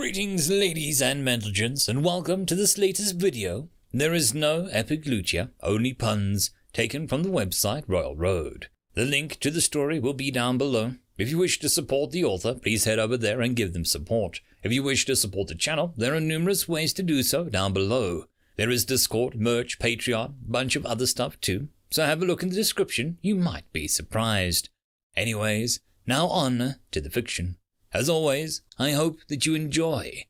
Greetings ladies and gentlemen, and welcome to this latest video. There is no epic loot here, only puns, taken from the website ReUpload. The link to the story will be down below. If you wish to support the author, please head over there and give them support. If you wish to support the channel, there are numerous ways to do so down below. There is Discord, merch, Patreon, bunch of other stuff too, so have a look in the description, you might be surprised. Anyways, now on to the fiction. As always, I hope that you enjoy.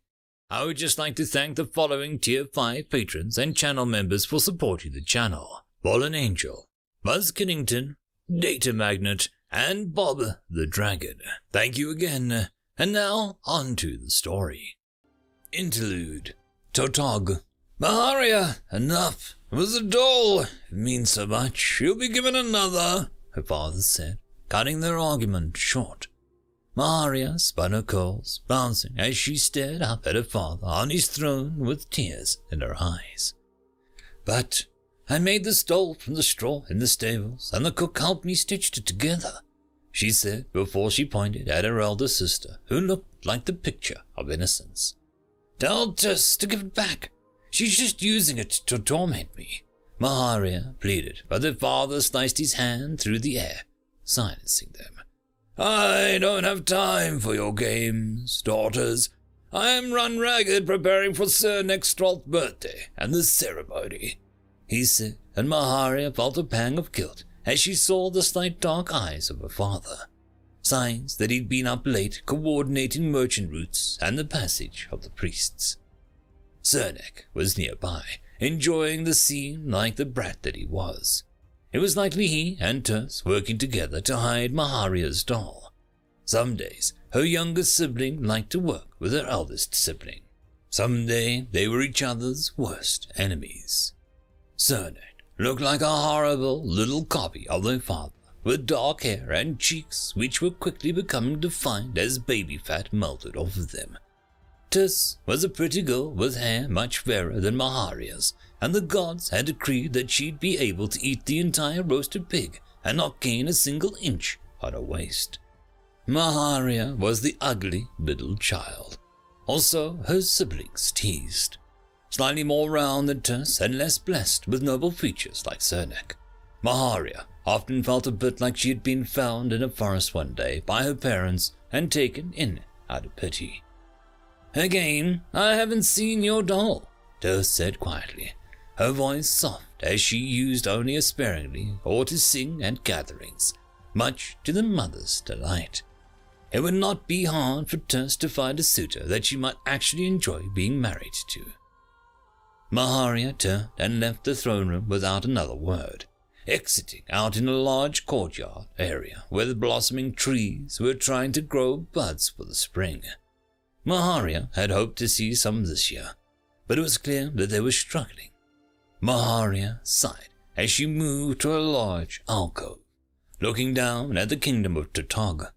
I would just like to thank the following Tier 5 patrons and channel members for supporting the channel. Fallen Angel, Buzz Kennington, Data Magnet, and Bob the Dragon. Thank you again, and now on to the story. Interlude. Tautog. Maharia, enough. It was a doll. It means so much. You'll be given another, her father said, cutting their argument short. Maharia spun her curls, bouncing as she stared up at her father on his throne with tears in her eyes. But I made this doll from the straw in the stables, and the cook helped me stitch it together, she said before she pointed at her elder sister, who looked like the picture of innocence. Tell Tess to give it back. She's just using it to torment me, Maharia pleaded, but her father sliced his hand through the air, silencing them. I don't have time for your games, daughters. I am run ragged preparing for Sir Neck's 12th birthday and the ceremony, he said, and Maharia felt a pang of guilt as she saw the slight dark eyes of her father, signs that he'd been up late coordinating merchant routes and the passage of the priests. Sir Neck was nearby, enjoying the scene like the brat that he was. It was likely he and Tess working together to hide Maharia's doll. Some days, her younger sibling liked to work with her eldest sibling. Someday, they were each other's worst enemies. Cernet looked like a horrible little copy of their father, with dark hair and cheeks which were quickly becoming defined as baby fat melted off of them. Tess was a pretty girl with hair much fairer than Maharia's, and the gods had decreed that she'd be able to eat the entire roasted pig and not gain a single inch on her waist. Maharia was the ugly little child. Also, her siblings teased. Slightly more round than Tess and less blessed with noble features like Cernek, Maharia often felt a bit like she had been found in a forest one day by her parents and taken in out of pity. Again, I haven't seen your doll, Tess said quietly, her voice soft as she used only sparingly or to sing at gatherings, much to the mother's delight. It would not be hard for Tess to find a suitor that she might actually enjoy being married to. Maharia turned and left the throne room without another word, exiting out in a large courtyard area where the blossoming trees were trying to grow buds for the spring. Maharia had hoped to see some this year, but it was clear that they were struggling. Maharia sighed as she moved to a large alcove, looking down at the kingdom of Tautog,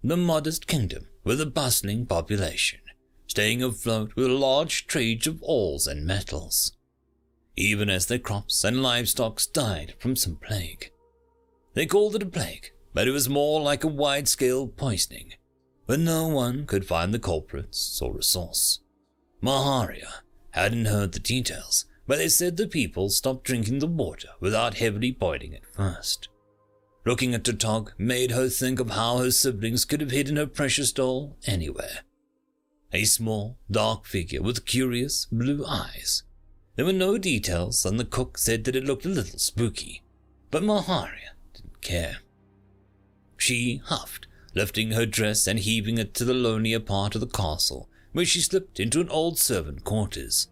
the modest kingdom with a bustling population, staying afloat with large trades of ores and metals, even as their crops and livestock died from some plague. They called it a plague, but it was more like a wide-scale poisoning, but no one could find the culprits or a source. Maharia hadn't heard the details, but they said the people stopped drinking the water without heavily boiling it first. Looking at Tautog made her think of how her siblings could have hidden her precious doll anywhere. A small, dark figure with curious blue eyes. There were no details, and the cook said that it looked a little spooky, but Maharia didn't care. She huffed, lifting her dress and heaving it to the lonelier part of the castle, where she slipped into an old servant quarters.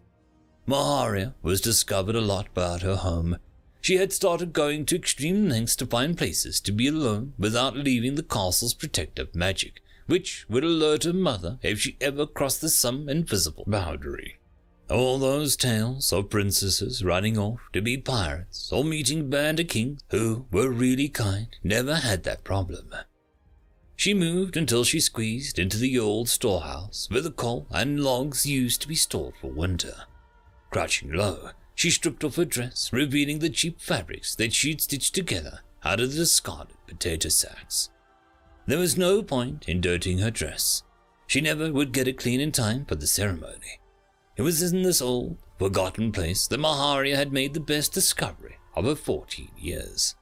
Maharia was discovered a lot about her home. She had started going to extreme lengths to find places to be alone without leaving the castle's protective magic, which would alert her mother if she ever crossed some invisible boundary. All those tales of princesses running off to be pirates or meeting band kings who were really kind never had that problem. She moved until she squeezed into the old storehouse where the coal and logs used to be stored for winter. Crouching low, she stripped off her dress, revealing the cheap fabrics that she'd stitched together out of the discarded potato sacks. There was no point in dirtying her dress. she never would get it clean in time for the ceremony. It was in this old, forgotten place that Maharia had made the best discovery of her 14 years.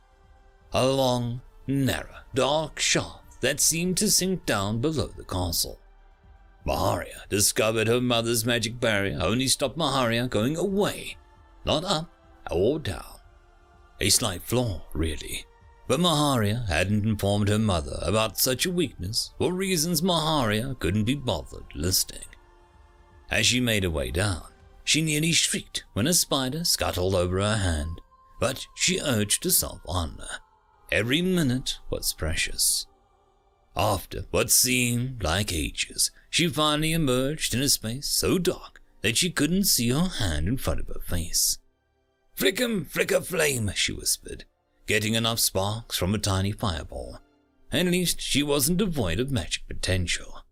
A long, narrow, dark shaft that seemed to sink down below the castle. Maharia discovered her mother's magic barrier only stopped Maharia going away, not up or down. A slight flaw, really. But Maharia hadn't informed her mother about such a weakness for reasons Maharia couldn't be bothered listing. As she made her way down, she nearly shrieked when a spider scuttled over her hand, but she urged herself on. Every minute was precious. After what seemed like ages, she finally emerged in a space so dark that she couldn't see her hand in front of her face. "Flick'em, flicker flame," she whispered, getting enough sparks from a tiny fireball. At least she wasn't devoid of magic potential.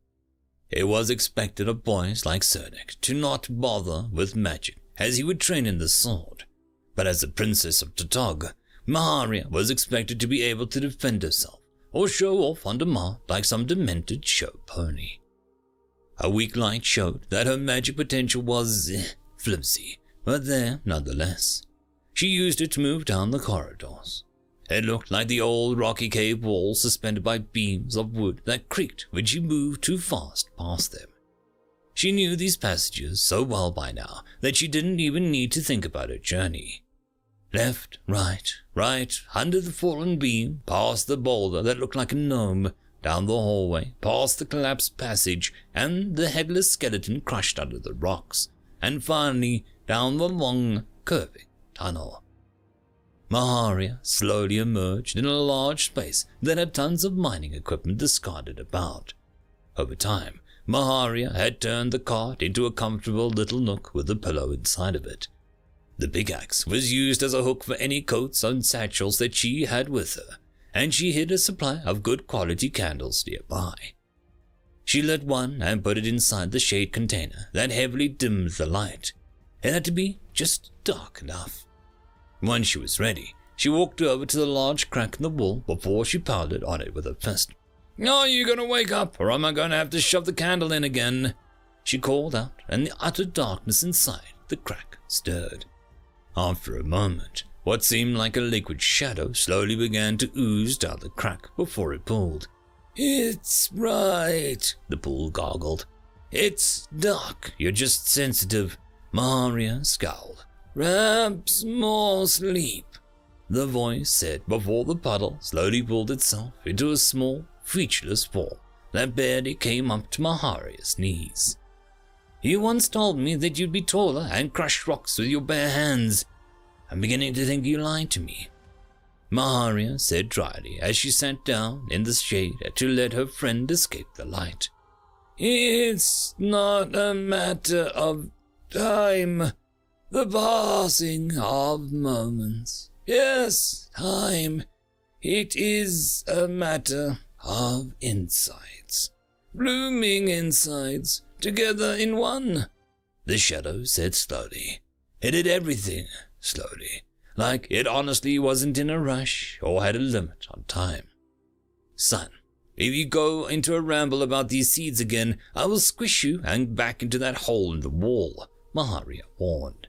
It was expected of boys like Cernic to not bother with magic as he would train in the sword, but as the princess of Tatog, Maharia was expected to be able to defend herself or show off on demand like some demented show pony. A weak light showed that her magic potential was flimsy, but there nonetheless. She used it to move down the corridors. It looked like the old rocky cave walls suspended by beams of wood that creaked when she moved too fast past them. She knew these passages so well by now that she didn't even need to think about her journey. Left, right, under the fallen beam, past the boulder that looked like a gnome, down the hallway, past the collapsed passage and the headless skeleton crushed under the rocks, and finally down the long, curving tunnel. Maharia slowly emerged in a large space that had tons of mining equipment discarded about. Over time, Maharia had turned the cart into a comfortable little nook with a pillow inside of it. The pickaxe was used as a hook for any coats and satchels that she had with her, and she hid a supply of good quality candles nearby. She lit one and put it inside the shade container that heavily dimmed the light. It had to be just dark enough. Once she was ready, she walked over to the large crack in the wall before she pounded on it with her fist. "Are you going to wake up, or am I going to have to shove the candle in again?" she called out, and the utter darkness inside the crack stirred. After a moment, what seemed like a liquid shadow slowly began to ooze down the crack before it pulled. "It's right," the pool gargled. "It's dark, you're just sensitive." Maharia scowled. "Perhaps more sleep," the voice said before the puddle slowly pulled itself into a small, featureless form that barely came up to Maharia's knees. "You once told me that you'd be taller and crush rocks with your bare hands. I'm beginning to think you lied to me," Maharia said dryly as she sat down in the shade to let her friend escape the light. "It's not a matter of time. The passing of moments. Yes, time. It is a matter of insights. Blooming insights, together in one," the shadow said slowly. It did everything slowly, like it honestly wasn't in a rush or had a limit on time. "Son, if you go into a ramble about these seeds again, I will squish you and back into that hole in the wall," Maharia warned.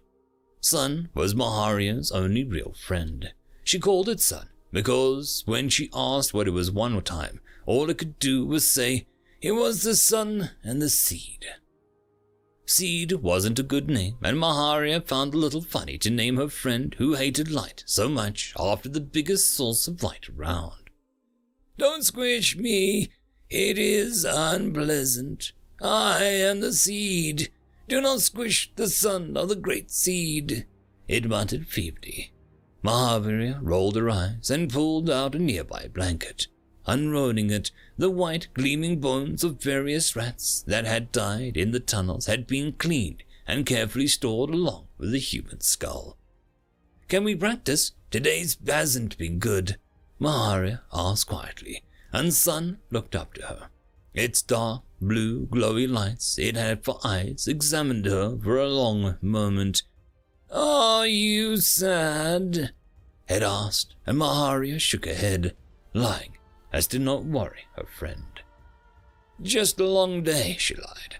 Son was Maharia's only real friend. She called it son because when she asked what it was one more time, all it could do was say, "It was the sun and the seed." Seed wasn't a good name, and Maharia found it a little funny to name her friend who hated light so much after the biggest source of light around. "Don't squish me. It is unpleasant. I am the seed. Do not squish the son of the great seed," it muttered feebly. Maharia rolled her eyes and pulled out a nearby blanket. Unrolling it, the white gleaming bones of various rats that had died in the tunnels had been cleaned and carefully stored along with the human skull. "Can we practice? Today's hasn't been good," Maharia asked quietly, and Sun looked up to her. Its dark, blue, glowy lights it had for eyes examined her for a long moment. "Are you sad?" it asked, and Maharia shook her head, lying as to not worry her friend. Just a long day, she lied.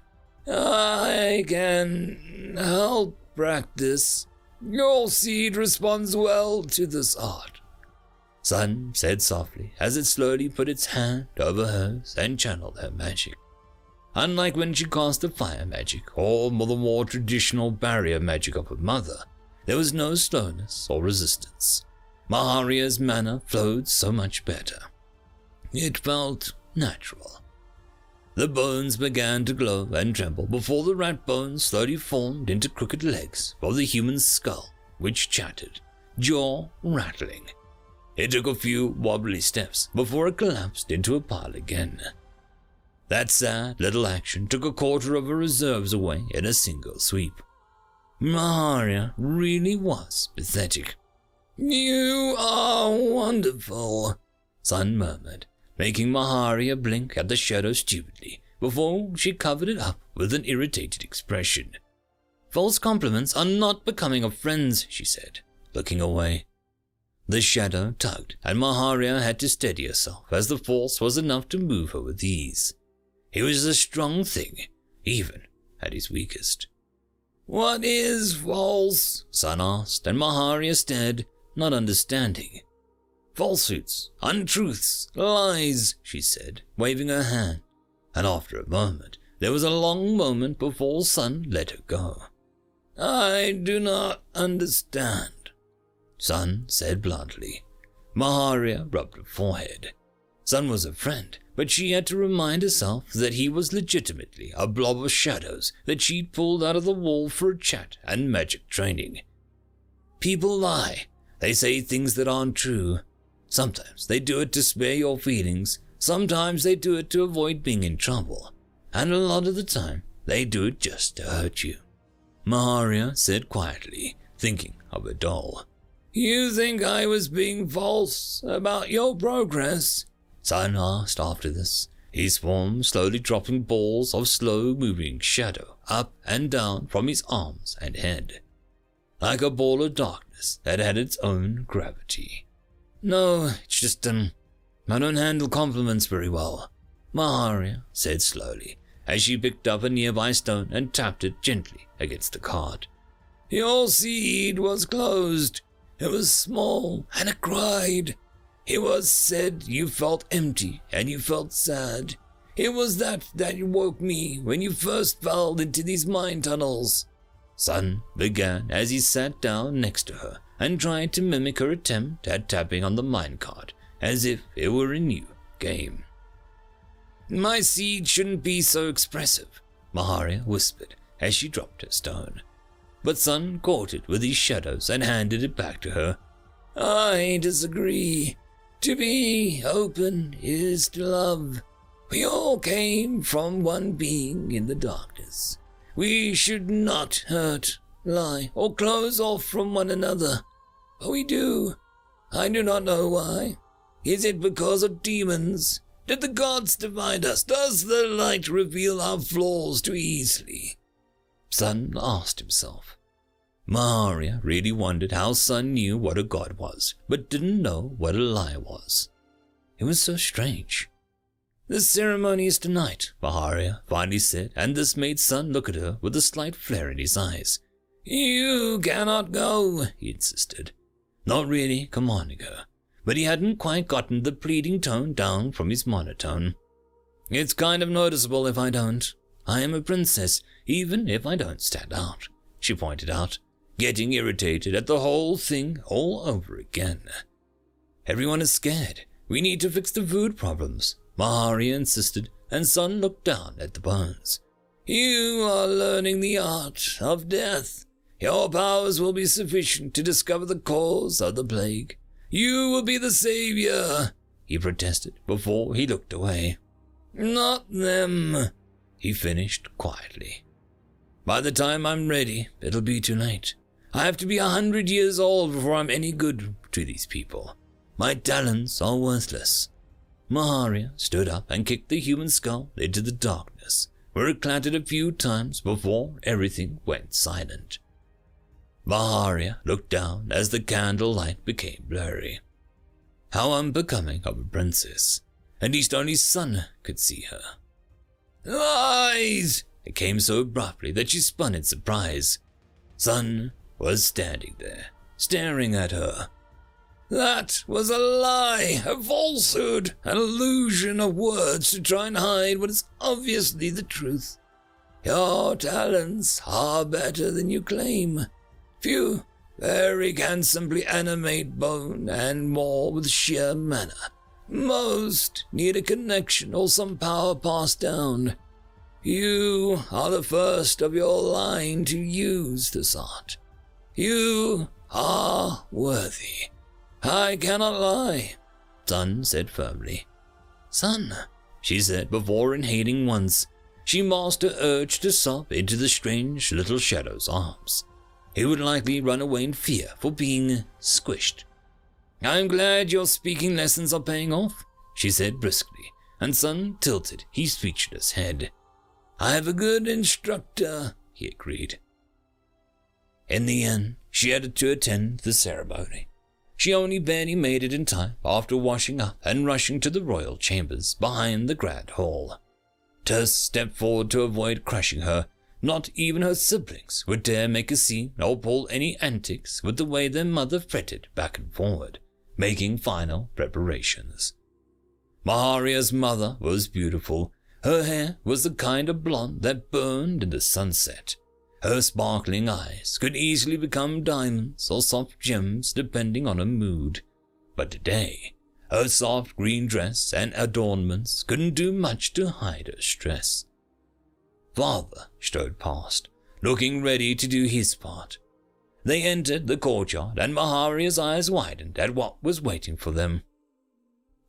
I can help practice. Your seed responds well to this art. Sun said softly as it slowly put its hand over hers and channeled her magic. Unlike when she cast the fire magic or the more traditional barrier magic of her mother, there was no slowness or resistance. Maharia's mana flowed so much better. It felt natural. The bones began to glow and tremble before the rat bones slowly formed into crooked legs of the human skull, which chattered, jaw rattling. It took a few wobbly steps before it collapsed into a pile again. That sad little action took a quarter of her reserves away in a single sweep. Maharia really was pathetic. You are wonderful, Sun murmured, making Maharia blink at the shadow stupidly before she covered it up with an irritated expression. False compliments are not becoming of friends, she said, looking away. The shadow tugged, and Maharia had to steady herself as the force was enough to move her with ease. He was a strong thing, even at his weakest. What is false? Sun asked, and Maharia stared, not understanding. Falsehoods, untruths, lies, she said, waving her hand, and after a moment, there was a long moment before Sun let her go. I do not understand, Sun said bluntly. Maharia rubbed her forehead. Sun was a friend, but she had to remind herself that he was legitimately a blob of shadows that she'd pulled out of the wall for a chat and magic training. People lie. They say things that aren't true. Sometimes they do it to spare your feelings, sometimes they do it to avoid being in trouble, and a lot of the time they do it just to hurt you. Maharia said quietly, thinking of a doll. You think I was being false about your progress? Sun asked after this, his form slowly dropping balls of slow-moving shadow up and down from his arms and head, like a ball of darkness that had its own gravity. No, it's just, I don't handle compliments very well, Maharia said slowly, as she picked up a nearby stone and tapped it gently against the card. Your seed was closed. It was small, and it cried. It was said you felt empty, and you felt sad. It was that woke me when you first fell into these mind tunnels. Sun began as he sat down next to her and tried to mimic her attempt at tapping on the minecart as if it were a new game. My seed shouldn't be so expressive, Maharia whispered as she dropped her stone. But Sun caught it with his shadows and handed it back to her. I disagree. To be open is to love. We all came from one being in the darkness. We should not hurt, lie, or close off from one another. But we do. I do not know why. Is it because of demons? Did the gods divide us? Does the light reveal our flaws too easily? Sun asked himself. Maharia really wondered how Sun knew what a god was, but didn't know what a lie was. It was so strange. The ceremony is tonight, Maharia finally said, and this made Sun look at her with a slight flare in his eyes. You cannot go, he insisted, not really commanding her, but he hadn't quite gotten the pleading tone down from his monotone. It's kind of noticeable if I don't. I am a princess, even if I don't stand out, she pointed out, getting irritated at the whole thing all over again. Everyone is scared. We need to fix the food problems, Maharia insisted, and Sun looked down at the bones. You are learning the art of death. Your powers will be sufficient to discover the cause of the plague. You will be the savior, he protested before he looked away. Not them, he finished quietly. By the time I'm ready, it'll be too late. I have to be 100 years old before I'm any good to these people. My talents are worthless. Maharia stood up and kicked the human skull into the darkness, where it clattered a few times before everything went silent. Maharia looked down as the candle light became blurry. How unbecoming of a princess. At least only Sun could see her. Lies! It came so abruptly that she spun in surprise. Sun was standing there, staring at her. That was a lie, a falsehood, an illusion of words to try and hide what is obviously the truth. Your talents are better than you claim. Few, very can simply animate bone and more with sheer mana. Most need a connection or some power passed down. You are the first of your line to use this art. You are worthy. I cannot lie, Sun said firmly. Sun, she said before inhaling once. She masked her urge to sob into the strange little shadow's arms. He would likely run away in fear for being squished. I'm glad your speaking lessons are paying off, she said briskly, and Sun tilted his speechless head. I have a good instructor, he agreed. In the end, she had to attend the ceremony. She only barely made it in time after washing up and rushing to the royal chambers behind the grand hall. Tess stepped forward to avoid crushing her. Not even her siblings would dare make a scene or pull any antics with the way their mother fretted back and forward, making final preparations. Maharia's mother was beautiful. Her hair was the kind of blonde that burned in the sunset. Her sparkling eyes could easily become diamonds or soft gems depending on her mood. But today, her soft green dress and adornments couldn't do much to hide her stress. Father strode past, looking ready to do his part. They entered the courtyard and Maharia's eyes widened at what was waiting for them.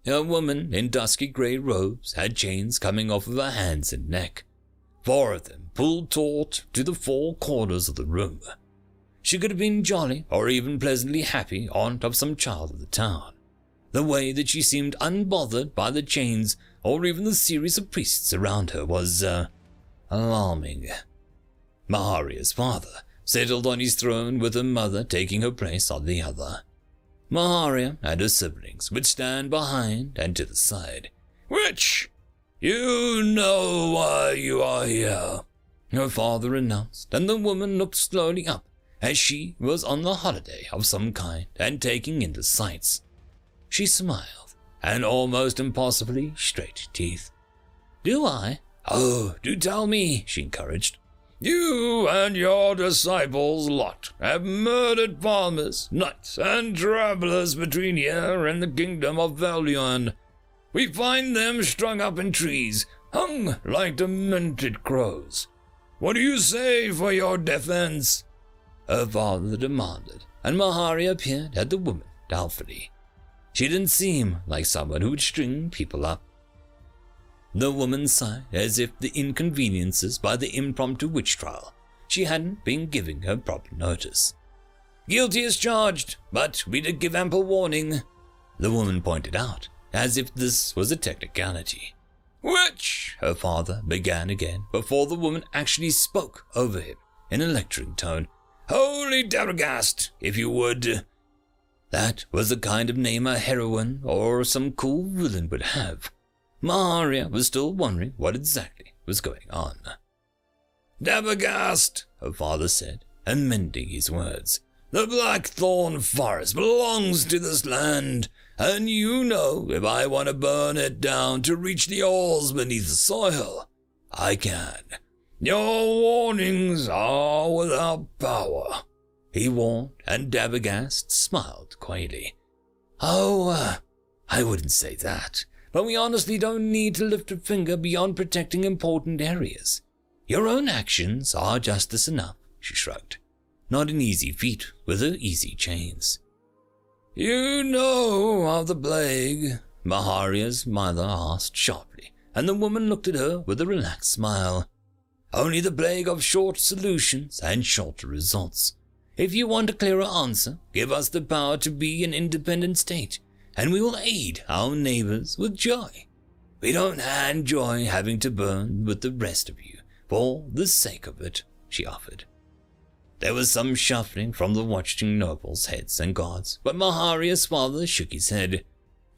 A woman in dusky grey robes had chains coming off of her hands and neck. 4 of them pulled taut to the 4 corners of the room. She could have been jolly or even pleasantly happy aunt of some child of the town. The way that she seemed unbothered by the chains or even the series of priests around her was, alarming. Maharia's father settled on his throne with her mother taking her place on the other. Maharia and her siblings would stand behind and to the side. Witch! You know why you are here, her father announced, and the woman looked slowly up as she was on the holiday of some kind and taking in the sights. She smiled, and almost impossibly straight teeth. Do I? Oh, do tell me, she encouraged. You and your disciples lot have murdered farmers, knights, and travelers between here and the kingdom of Valuan. We find them strung up in trees, hung like demented crows. What do you say for your defense? Her father demanded, and Maharia peered at the woman doubtfully. She didn't seem like someone who would string people up. The woman sighed as if the inconveniences by the impromptu witch trial she hadn't been giving her proper notice. Guilty as charged, but we did give ample warning, the woman pointed out, as if this was a technicality. Which, her father began again before the woman actually spoke over him in a lecturing tone. Holy Daragast, if you would. That was the kind of name a heroine or some cool villain would have. Maharia was still wondering what exactly was going on. Dabbergast, her father said, amending his words. The Blackthorn Forest belongs to this land, and you know if I want to burn it down to reach the ores beneath the soil, I can. Your warnings are without power, he warned, and Dabbergast smiled coyly. Oh, I wouldn't say that, but we honestly don't need to lift a finger beyond protecting important areas. Your own actions are justice enough, she shrugged. Not an easy feat with her easy chains. You know of the plague? Maharia's mother asked sharply, and the woman looked at her with a relaxed smile. Only the plague of short solutions and shorter results. If you want a clearer answer, give us the power to be an independent state, and we will aid our neighbors with joy. We don't enjoy having to burn with the rest of you, for the sake of it, she offered. There was some shuffling from the watching nobles' heads and guards, but Maharia's father shook his head.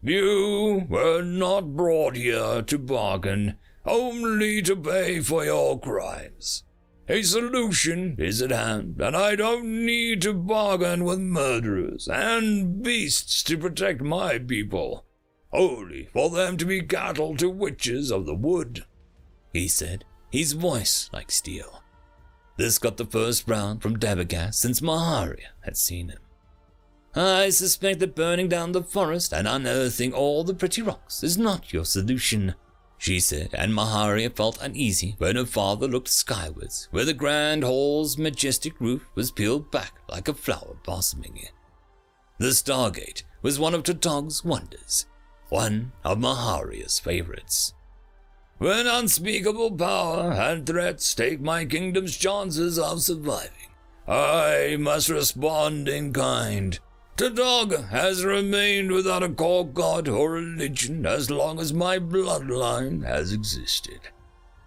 You were not brought here to bargain, only to pay for your crimes. A solution is at hand, and I don't need to bargain with murderers and beasts to protect my people, only for them to be cattle to witches of the wood," he said, his voice like steel. This got the first round from Dabagast since Maharia had seen him. "I suspect that burning down the forest and unearthing all the pretty rocks is not your solution," she said, and Maharia felt uneasy when her father looked skywards, where the grand hall's majestic roof was peeled back like a flower blossoming. The Stargate was one of Tatog's wonders, one of Maharia's favorites. "When unspeakable power and threats take my kingdom's chances of surviving, I must respond in kind. Tatog has remained without a core god or religion as long as my bloodline has existed.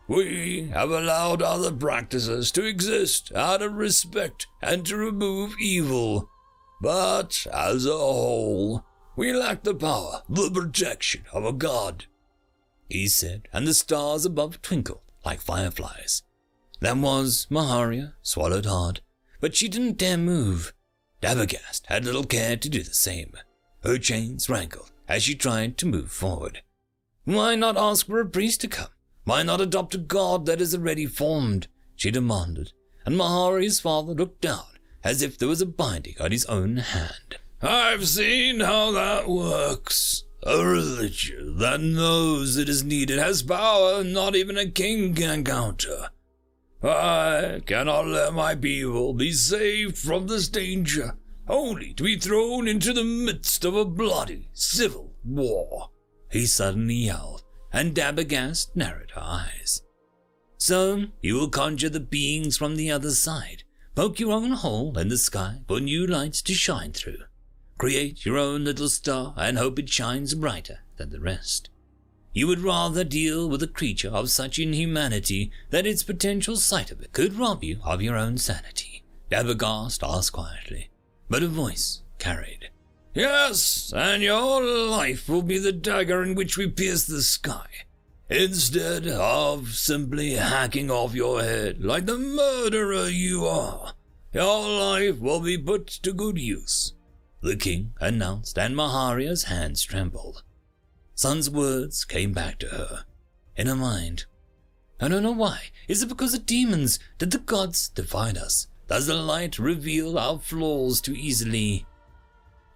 We have allowed other practices to exist out of respect and to remove evil, but as a whole, we lack the power, the protection of a god," he said, and the stars above twinkled like fireflies. That was Maharia swallowed hard, but she didn't dare move. Dabagast had little care to do the same. Her chains rankled as she tried to move forward. "Why not ask for a priest to come? Why not adopt a god that is already formed?" she demanded, and Maharia's father looked down as if there was a binding on his own hand. "I've seen how that works. A religion that knows it is needed has power not even a king can counter. I cannot let my people be saved from this danger, only to be thrown into the midst of a bloody civil war," he suddenly yelled, and Dabagast narrowed her eyes. "So you will conjure the beings from the other side, poke your own hole in the sky for new lights to shine through, create your own little star and hope it shines brighter than the rest. You would rather deal with a creature of such inhumanity that its potential sight of it could rob you of your own sanity," Dabagast asked quietly, but her voice carried. "Yes, and your life will be the dagger in which we pierce the sky, instead of simply hacking off your head like the murderer you are. Your life will be put to good use," the king announced, and Maharia's hands trembled. Sun's words came back to her, in her mind. "I don't know why. Is it because of demons? Did the gods divide us? Does the light reveal our flaws too easily?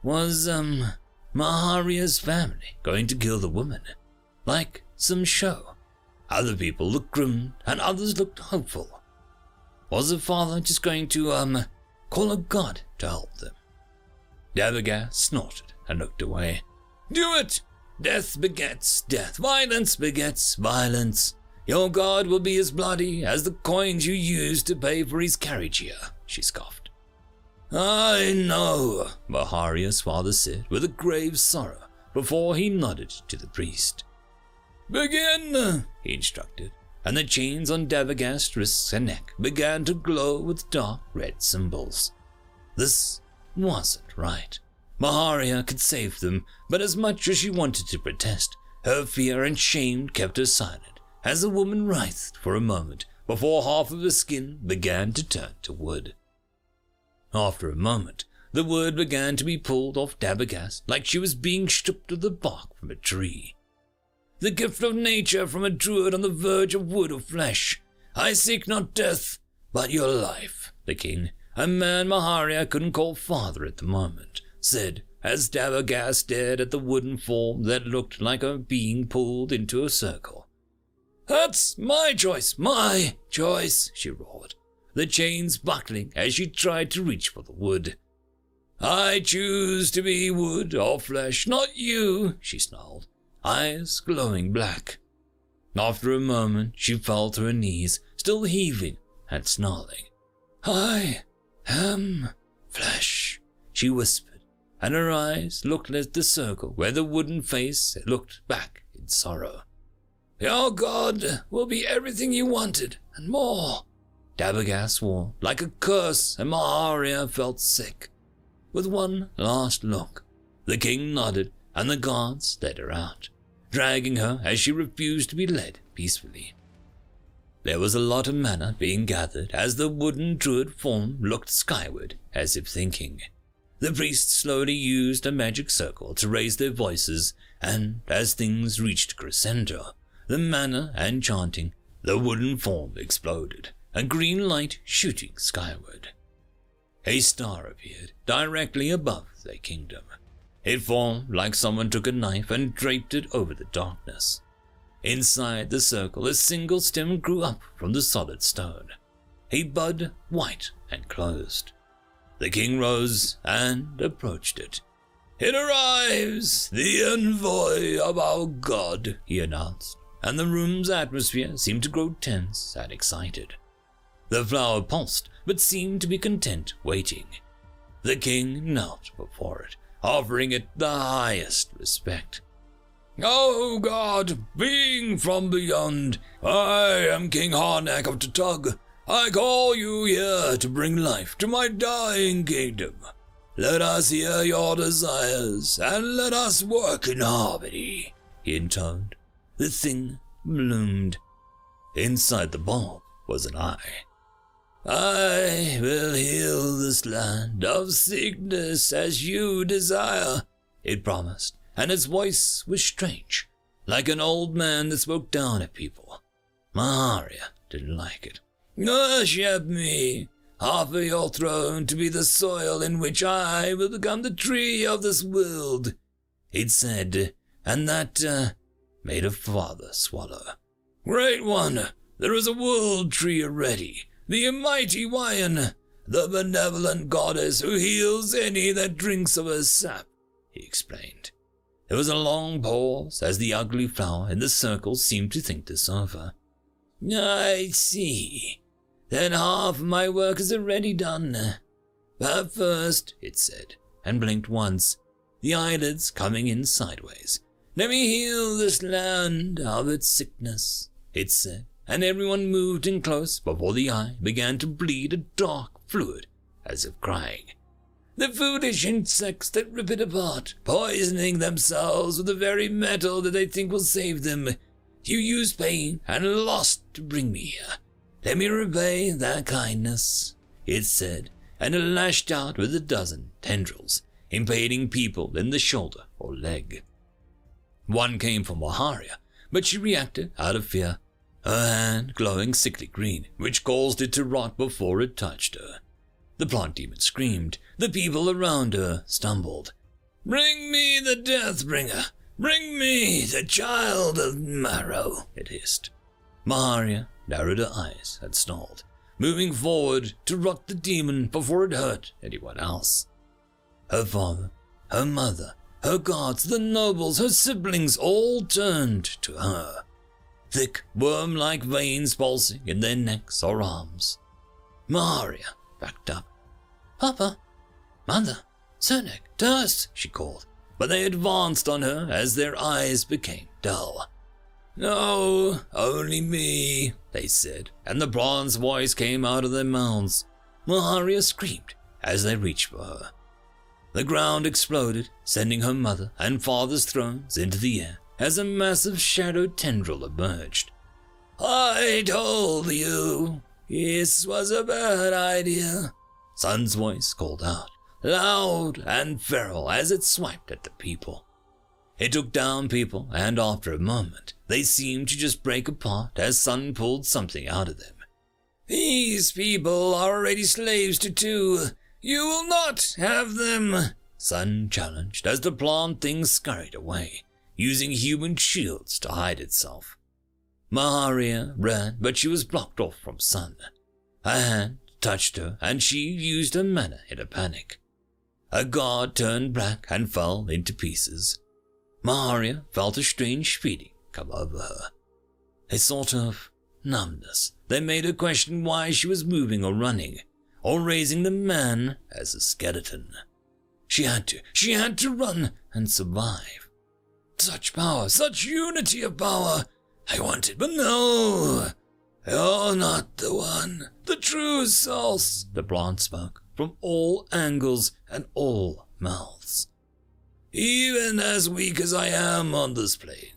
Was, Maharia's family going to kill the woman? Like some show? Other people looked grim, and others looked hopeful. Was her father just going to, call a god to help them?" Dabagast snorted and looked away. "Do it! Death begets death. Violence begets violence. Your god will be as bloody as the coins you used to pay for his carriage here," she scoffed. "I know," Maharia's father said with a grave sorrow before he nodded to the priest. "Begin," he instructed, and the chains on Dabagast's wrists and neck began to glow with dark red symbols. This wasn't right. Maharia could save them, but as much as she wanted to protest, her fear and shame kept her silent as the woman writhed for a moment before half of her skin began to turn to wood. After a moment, the wood began to be pulled off Dabagast like she was being stripped of the bark from a tree. "The gift of nature from a druid on the verge of wood or flesh. I seek not death, but your life," the king, a man Maharia couldn't call father at the moment, said as Dabagast stared at the wooden form that looked like a being pulled into a circle. "That's my choice, she roared, the chains buckling as she tried to reach for the wood. "I choose to be wood or flesh, not you," she snarled, eyes glowing black. After a moment, she fell to her knees, still heaving and snarling. "I am flesh," she whispered, and her eyes looked at the circle where the wooden face looked back in sorrow. "Your god will be everything you wanted, and more," Dabagast swore, like a curse, and Maharia felt sick. With one last look, the king nodded, and the guards led her out, dragging her as she refused to be led peacefully. There was a lot of mana being gathered as the wooden druid form looked skyward as if thinking. The priests slowly used a magic circle to raise their voices, and as things reached crescendo, the mana and chanting, the wooden form exploded, a green light shooting skyward. A star appeared directly above their kingdom. It formed like someone took a knife and draped it over the darkness. Inside the circle, a single stem grew up from the solid stone, a bud white and closed. The king rose and approached it. "It arrives, the envoy of our god," he announced, and the room's atmosphere seemed to grow tense and excited. The flower pulsed, but seemed to be content waiting. The king knelt before it, offering it the highest respect. "Oh God, being from beyond, I am King Harnack of Tutug. I call you here to bring life to my dying kingdom. Let us hear your desires, and let us work in harmony," he intoned. The thing bloomed. Inside the bulb was an eye. "I will heal this land of sickness as you desire," it promised, and its voice was strange, like an old man that spoke down at people. Maharia didn't like it. "Worship me. Offer your throne to be the soil in which I will become the tree of this world," it said, and that made her father swallow. "Great one, there is a world tree already, the mighty Wayan, the benevolent goddess who heals any that drinks of her sap," he explained. There was a long pause as the ugly flower in the circle seemed to think this over. "I see. Then half of my work is already done. But first," it said, and blinked once, the eyelids coming in sideways. "Let me heal this land of its sickness," it said, and everyone moved in close before the eye began to bleed a dark fluid, as if crying. "The foolish insects that rip it apart, poisoning themselves with the very metal that they think will save them. You used pain and loss to bring me here. Let me repay that kindness," it said, and it lashed out with a dozen tendrils, impaling people in the shoulder or leg. One came from Maharia, but she reacted out of fear, her hand glowing sickly green, which caused it to rot before it touched her. The plant demon screamed. The people around her stumbled. "Bring me the Deathbringer! Bring me the child of marrow!" it hissed. Maharia narrowed her eyes and snarled, moving forward to rot the demon before it hurt anyone else. Her father, her mother, her gods, the nobles, her siblings all turned to her, thick worm-like veins pulsing in their necks or arms. Maharia backed up. "Papa, Mother, Cernak, to us," she called, but they advanced on her as their eyes became dull. "No, only me," they said, and the bronze voice came out of their mouths. Maharia screamed as they reached for her. The ground exploded, sending her mother and father's thrones into the air as a massive shadow tendril emerged. "I told you, this was a bad idea," Sun's voice called out, loud and feral as it swiped at the people. It took down people, and after a moment, they seemed to just break apart as Sun pulled something out of them. "These people are already slaves to two. You will not have them," Sun challenged as the plant thing scurried away, using human shields to hide itself. Maharia ran, but she was blocked off from Sun. A hand touched her, and she used her mana in a panic. A god turned black and fell into pieces. Maharia felt a strange feeling come over her, a sort of numbness that made her question why she was moving or running, or raising the man as a skeleton. She had to run and survive. Such power, such unity of power, I wanted, but no, you're not the one, the true source, the plant spoke from all angles and all mouths. Even as weak as I am on this plane,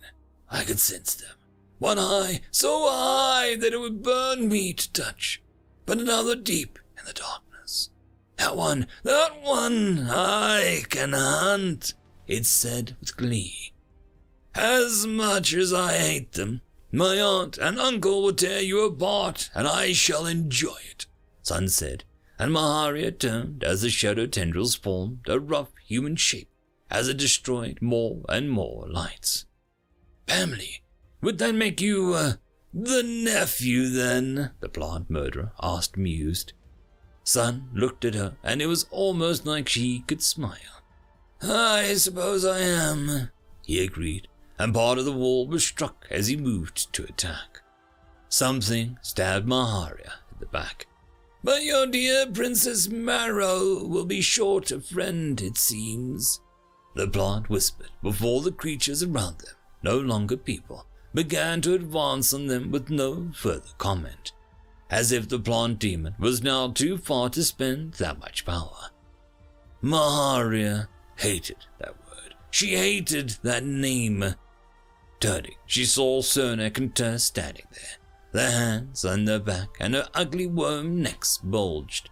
I could sense them, one high, so high that it would burn me to touch, but another deep in the darkness. That one I can hunt, it said with glee. As much as I hate them, my aunt and uncle will tear you apart, and I shall enjoy it, Sun said, and Maharia turned as the shadow tendrils formed a rough human shape as it destroyed more and more lights. Family, would that make you, the nephew then? The blonde murderer asked, amused. Sun looked at her, and it was almost like she could smile. I suppose I am, he agreed, and part of the wall was struck as he moved to attack. Something stabbed Maharia in the back. But your dear Princess Marrow will be short a friend, it seems, the plant whispered before the creatures around them, no longer people, began to advance on them with no further comment, as if the plant demon was now too far to spend that much power. Maharia hated that word. She hated that name. Turning, she saw Cernak and Tess standing there, their hands on their back and her ugly worm necks bulged.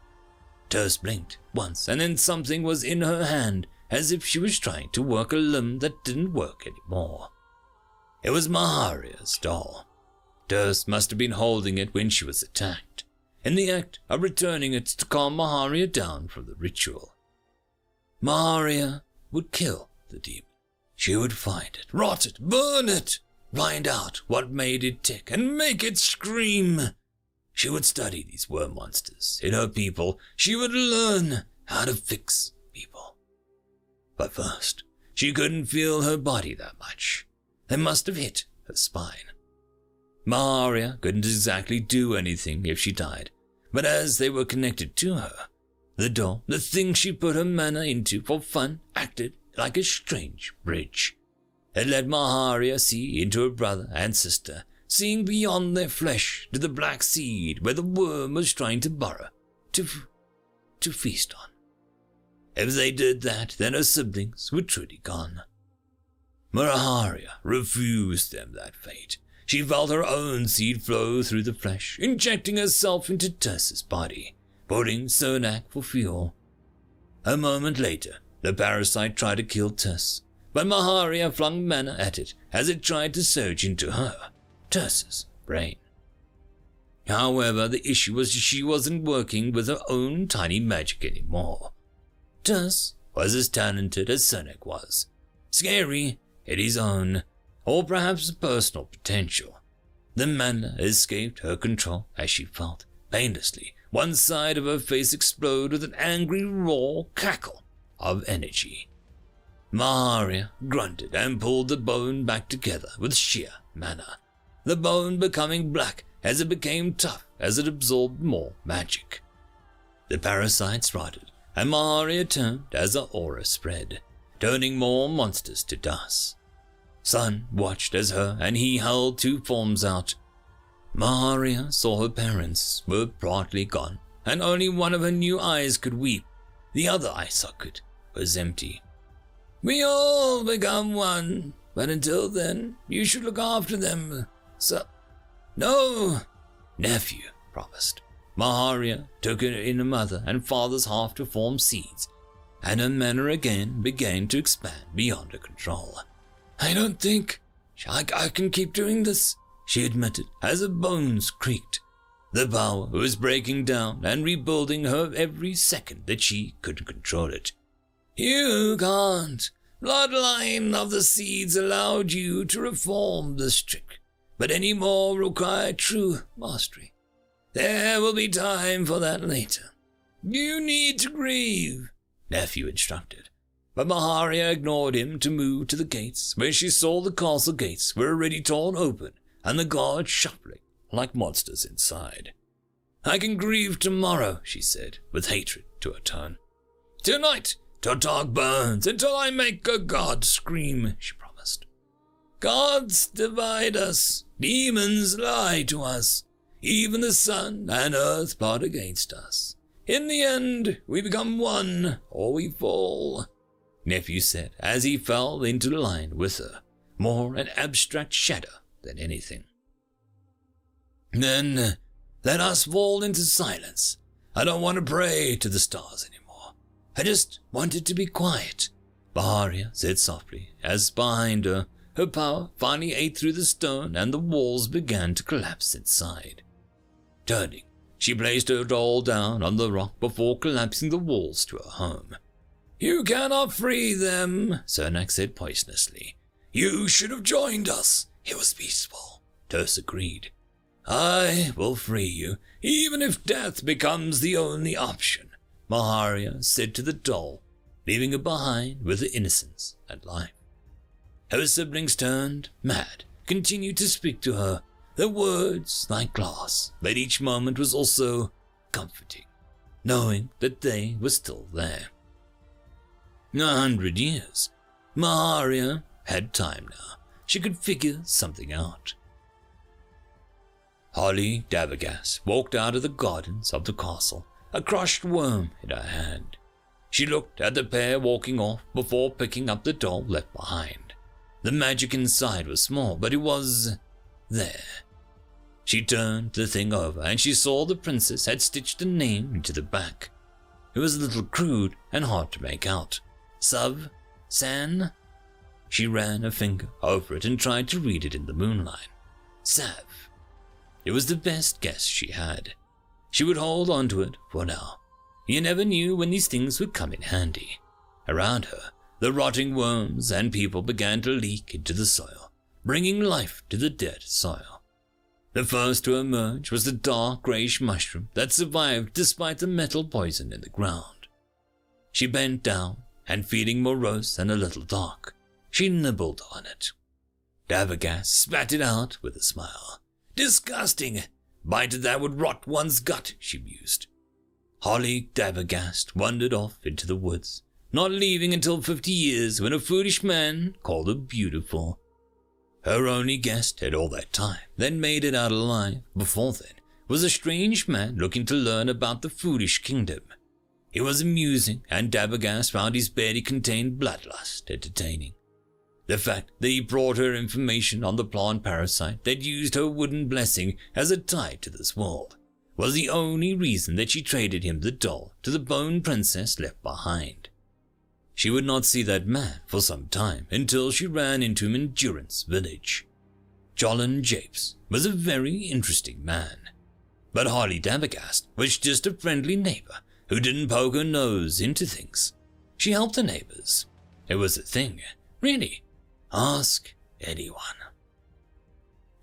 Tess blinked once, and then something was in her hand, as if she was trying to work a limb that didn't work anymore. It was Maharia's doll. Tess must have been holding it when she was attacked, in the act of returning it to calm Maharia down from the ritual. Maharia would kill the demon. She would find it, rot it, burn it, find out what made it tick, and make it scream. She would study these worm monsters in her people. She would learn how to fix people. But first, she couldn't feel her body that much. They must have hit her spine. Maharia couldn't exactly do anything if she died, but as they were connected to her, the doll, the thing she put her mana into for fun, acted like a strange bridge. It let Maharia see into her brother and sister, seeing beyond their flesh to the black seed where the worm was trying to burrow, to feast on. If they did that, then her siblings were truly gone. Maharia refused them that fate. She felt her own seed flow through the flesh, injecting herself into Tess's body, putting Cernak for fuel. A moment later, the parasite tried to kill Tess, but Maharia flung mana at it as it tried to surge into her, Tess's brain. However, the issue was she wasn't working with her own tiny magic anymore. Tess was as talented as Cernak was, scary in his own, or perhaps personal potential. The mana escaped her control as she felt, painlessly, one side of her face explode with an angry raw cackle of energy. Maharia grunted and pulled the bone back together with sheer mana, the bone becoming black as it became tough as it absorbed more magic. The parasites rotted, and Maharia turned as her aura spread, turning more monsters to dust. Sun watched as her and he held two forms out. Maharia saw her parents were partly gone, and only one of her new eyes could weep. The other eye socket was empty. We all become one, but until then, you should look after them. No, nephew promised. Maharia took it in her mother and father's half to form seeds, and her mana again began to expand beyond her control. I don't think I can keep doing this, she admitted as her bones creaked. The power was breaking down and rebuilding her every second that she couldn't control it. You can't. Bloodline of the seeds allowed you to reform this trick, but any more require true mastery. There will be time for that later. You need to grieve, nephew instructed. But Maharia ignored him to move to the gates, where she saw the castle gates were already torn open and the guards shuffling like monsters inside. I can grieve tomorrow, she said, with hatred to her tone. Tonight, till dark burns, until I make a god scream, she promised. Gods divide us, demons lie to us, even the sun and earth plot against us. In the end, we become one, or we fall, nephew said as he fell into line with her, more an abstract shadow than anything. Then let us fall into silence. I don't want to pray to the stars anymore. I just want it to be quiet, Baharia said softly, as behind her, her power finally ate through the stone and the walls began to collapse inside. Turning, she placed her doll down on the rock before collapsing the walls to her home. You cannot free them, Cernak said poisonously. You should have joined us. It was peaceful, Terse agreed. I will free you, even if death becomes the only option, Maharia said to the doll, leaving her behind with her innocence and life. Her siblings turned mad, continued to speak to her, their words like glass, but each moment was also comforting, knowing that they were still there. 100 years. Maharia had time now. She could figure something out. Holly Dabergas walked out of the gardens of the castle, a crushed worm in her hand. She looked at the pair walking off before picking up the doll left behind. The magic inside was small, but it was there. She turned the thing over and she saw the princess had stitched a name into the back. It was a little crude and hard to make out. Sav? San? She ran a finger over it and tried to read it in the moonlight. Sav. It was the best guess she had. She would hold on to it for now. You never knew when these things would come in handy. Around her, the rotting worms and people began to leak into the soil, bringing life to the dead soil. The first to emerge was the dark greyish mushroom that survived despite the metal poison in the ground. She bent down, and feeling morose and a little dark, she nibbled on it. Dabergas spat it out with a smile. Disgusting! Bite that would rot one's gut, she mused. Holly Dabergast wandered off into the woods, not leaving until 50 years when a foolish man called her beautiful. Her only guest at all that time that made it out alive before then was a strange man looking to learn about the foolish kingdom. It was amusing, and Dabergas found his barely contained bloodlust entertaining. The fact that he brought her information on the plant parasite that used her wooden blessing as a tie to this world was the only reason that she traded him the doll to the bone princess left behind. She would not see that man for some time until she ran into him in Durance village. Jolin Japes was a very interesting man, but Holly Dabergast was just a friendly neighbor who didn't poke her nose into things. She helped the neighbors. It was a thing, really. Ask anyone.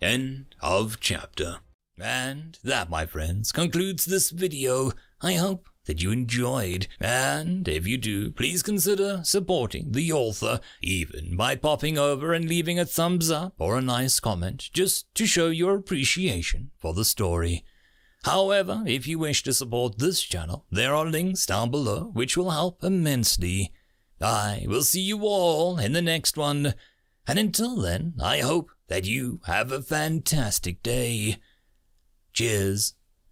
End of chapter. And that, my friends, concludes this video. I hope that you enjoyed, and if you do, please consider supporting the author, even by popping over and leaving a thumbs up or a nice comment, just to show your appreciation for the story. However, if you wish to support this channel, there are links down below which will help immensely. I will see you all in the next one, and until then, I hope that you have a fantastic day. Cheers.